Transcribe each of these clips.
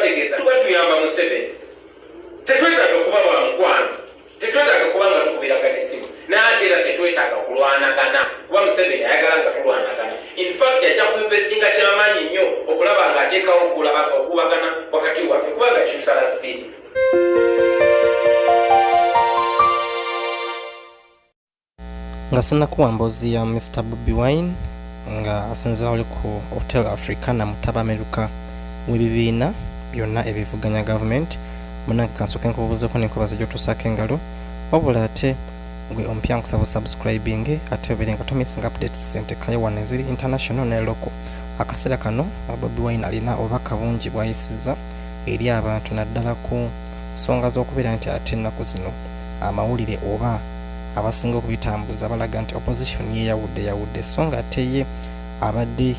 kubategeeza tuba tuyamba Museveni tetwetaaga kuba bwankwano tetwetaaga kuba nga tukubiragana essimu naate era tetwetaaga kulwanagana kuba Museveni ayagala nga tulwanagana. In fact ajja kuinvestinga kyamaanyi nnyo okulaba nga ateekawo okubagana wakati waffe kubanga kyusala speed. nga sinnakuwa mboozi ya Mr. Bobi Wine nga asinzira oli ku Hotel Africana mu Tabameruka w'ebibiina byonna ebivuganya gavumenti. Munange kansooke nkubuuzeeko n'enkubaza gy'otuusaako engalo wabula ate gwe ompya nkusaba subscribing ate obeere nga tomissinga updates zentekayo wano eziri international ne local. Akaseera kano Bobi Wine alina obubaka bungi bw'ayisizza eri abantu naddala ku nsonga z'okubeera nti ate ennaku zino amawulire oba abasinga okubitambuza balaga nti opposition yeyawudde so nga ate ye abadde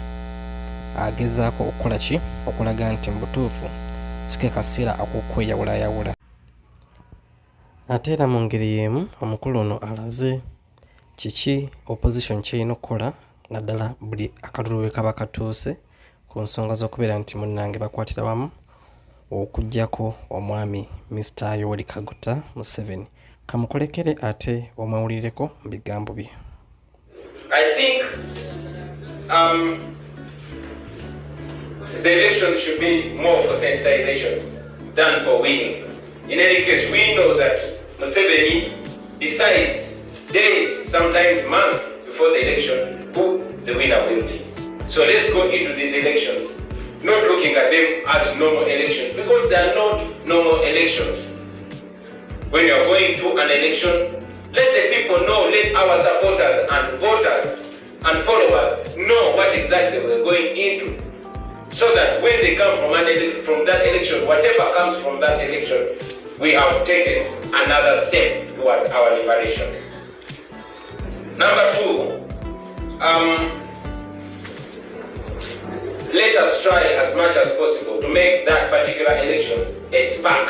agezaako okukola ki okulaga nti mu butuufu sike kaseera ak'okweyawulayawula. Ate era mu ngeri y'emu omukulu ono alaze kiki opposition kyerina okukola naddala buli akalulu we kaba katuuse ku nsonga z'okubeera nti munnange bakwatira wamu okuggyako omwami Mr. Yoweri Kaguta Museveni. Kamukolekere ate omwewulireko mu bigambo bye. I think the election should be more for sensitization than for winning. In any case, we know that Museveni decides days, sometimes months before the election who the winner will be. So let's go into these elections not looking at them as normal elections because they are not normal elections. When you are going to an election, let the people know, let our supporters and voters and followers know what exactly we're going into. So that when they come from that election, whatever comes from that election, we have taken another step towards our liberation. Number two, let us try as much as possible to make that particular election a spark.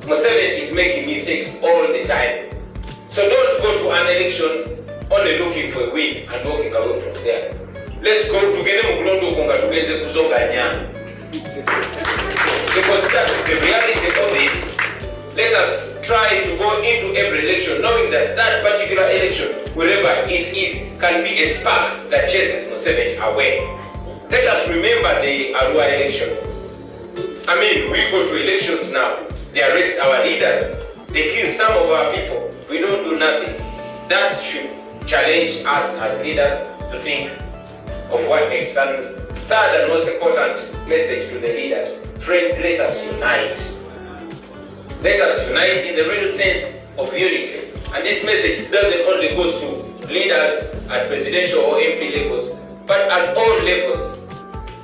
Museveni is making mistakes all the time. So don't go to an election only looking for a win and walking away from there. Let's go together because that is the reality of it. Let us try to go into every election knowing that that particular election, wherever it is, can be a spark that chases Museveni away. Let us remember the Arua election. I mean, we go to elections now. They arrest our leaders. They kill some of our people. We don't do nothing. That should challenge us as leaders to think of what makes sense. Third and most important message to the leaders. Friends, let us unite. Let us unite in the real sense of unity. And this message doesn't only go to leaders at presidential or MP levels, but at all levels.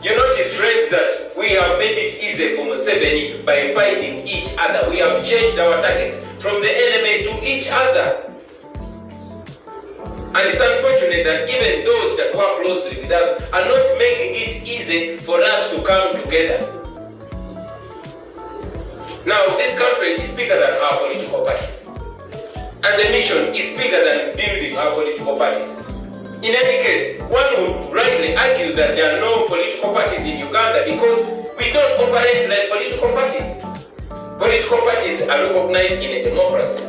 You notice, friends, that we have made it easy for Museveni by fighting each other. We have changed our targets from the enemy to each other. And it's unfortunate that even those that work closely with us are not making it easy for us to come together. Now, this country is bigger than our political parties. And the mission is bigger than building our political parties. In any case, one would rightly argue that there are no political parties in Uganda because we don't operate like political parties. Political parties are recognized in a democracy.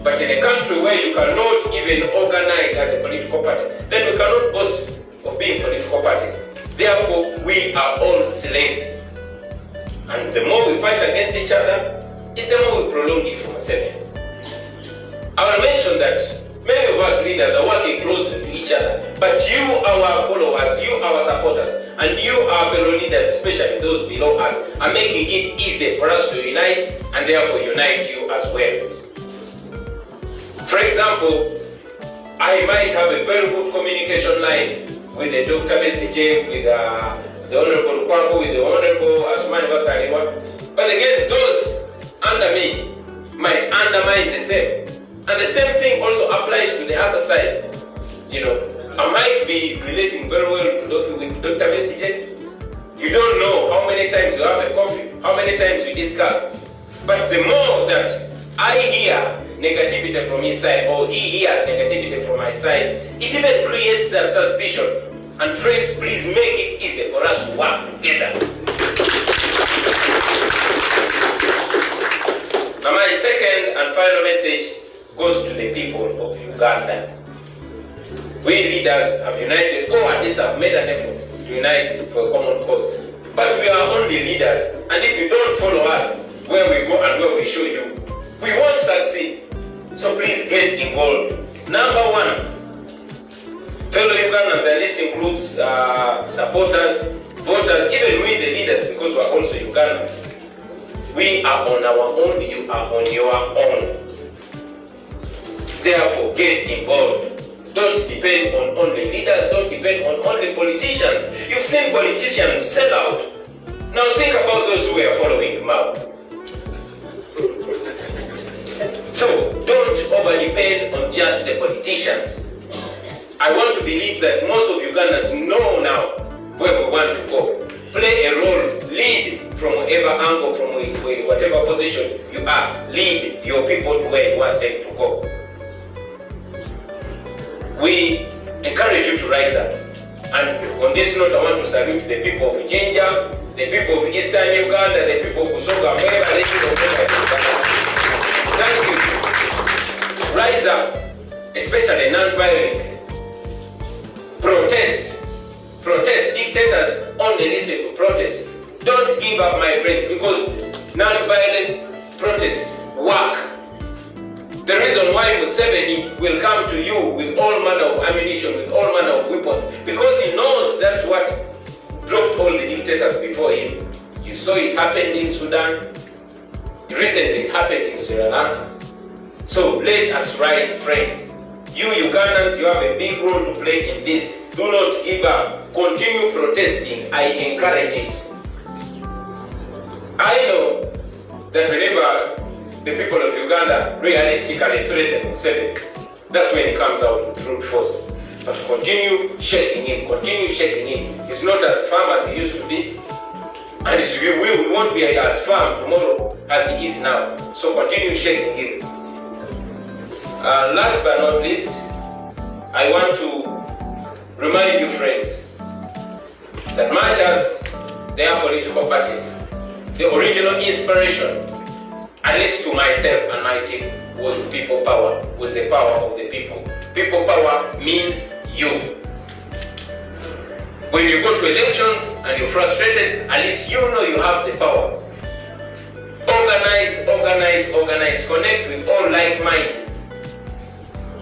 But in a country where you cannot even organize as a political party, then we cannot boast of being political parties. Therefore, we are all slaves. And the more we fight against each other, it's the more we prolong it from a seven. I will mention that many of us leaders are working closely to each other, but you, our followers, you, our supporters, and you, our fellow leaders, especially those below us, are making it easy for us to unite and therefore unite you as well. For example, I might have a very good communication line with the Dr. Besije, with the Honorable Kwango, with the Honorable Asmani Basariwa, but again, those under me might undermine the same. And the same thing also applies to the other side. You know, I might be relating very well with Dr. Besije. You don't know how many times you have a coffee, how many times we discuss. But the more that I hear negativity from his side, or he hears negativity from my side, it even creates that suspicion. And friends, please make it easy for us to work together. final message goes to the people of Uganda. We leaders have united, or at least have made an effort to unite for a common cause. But we are only leaders, and if you don't follow us where we go and where we show you, we won't succeed. So please get involved. Number one, fellow Ugandans, and this includes supporters, voters, even we the leaders, because we are also Ugandans. We are on our own, you are on your own. Therefore, get involved. Don't depend on only leaders, don't depend on only politicians. You've seen politicians sell out. Now think about those who are following them out. So don't over-depend on just the politicians. I want to believe that most of Ugandans know now where we want to go. Play a role, lead from whatever angle, from whatever position you are. Lead your people to where you want them to go. We encourage you to rise up. And on this note, I want to salute the people of Jinja, the people of Eastern Uganda, the people of Busoga, thank you. Rise up, especially non-violent. Protest. Protest. Dictators only listen to protests. Don't give up, my friends, because non-violent protests work. The reason why Museveni will come to you with all manner of ammunition, with all manner of weapons, because he knows that's what dropped all the dictators before him. You saw it happened in Sudan. Recently it happened in Sri Lanka. So let us rise, friends. You Ugandans, you have a big role to play in this. Do not give up. Continue protesting. I encourage it. I know that whenever the people of Uganda realistically threaten Museveni, that's when he comes out with brute force. But continue shaking him, continue shaking him. He's not as firm as he used to be. And we won't be as firm tomorrow as he is now. So continue shaking him. Last but not least, I want to remind you, friends, that much as there are political parties, the original inspiration, at least to myself and my team, was people power, was the power of the people. People power means you. When you go to elections and you're frustrated, at least you know you have the power. Organize, organize, organize, connect with all like minds.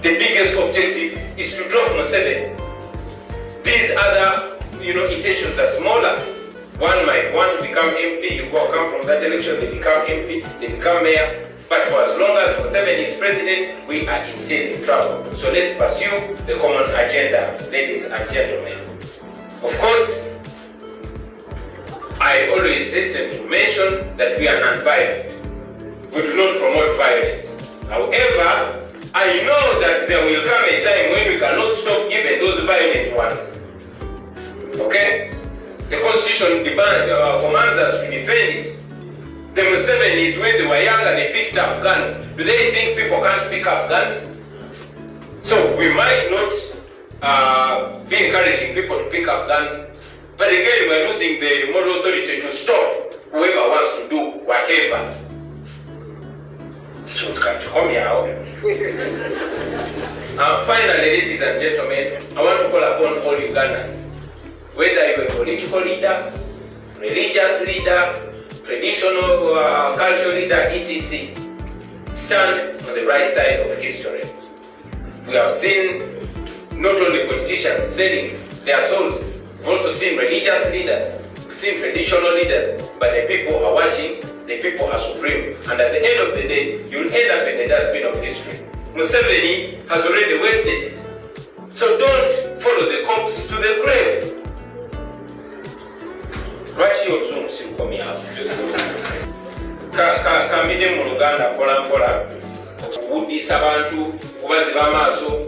The biggest objective is to drop Museveni. These other, intentions are smaller. One might want to become MP, you come from that election, they become MP, they become mayor. But for as long as Museveni is president, we are still in trouble. So let's pursue the common agenda, ladies and gentlemen. Of course, I always hasten to mention that we are non-violent. We do not promote violence. However, I know that there will come a time when we cannot stop even those violent ones. Okay? The Constitution commands us to defend it. The Musevenis, when they were younger, they picked up guns. Do they think people can't pick up guns? So we might not be encouraging people to pick up guns, but again, we're losing the moral authority to stop whoever wants to do whatever. Finally, ladies and gentlemen, I want to call upon all Ugandans, whether you're a political leader, religious leader, traditional cultural leader, etc., stand on the right side of history. We have seen not only politicians selling their souls, we've also seen religious leaders, we've seen traditional leaders, but the people are watching, the people are supreme. And at the end of the day, you'll end up in the dustbin of history. Museveni has already wasted it. So don't follow the corpse to the grave. Lwaki oluzungu sirukomyawo? Kambide mu Luganda mpola mpola okubuddisa abantu, kubaziba amaaso,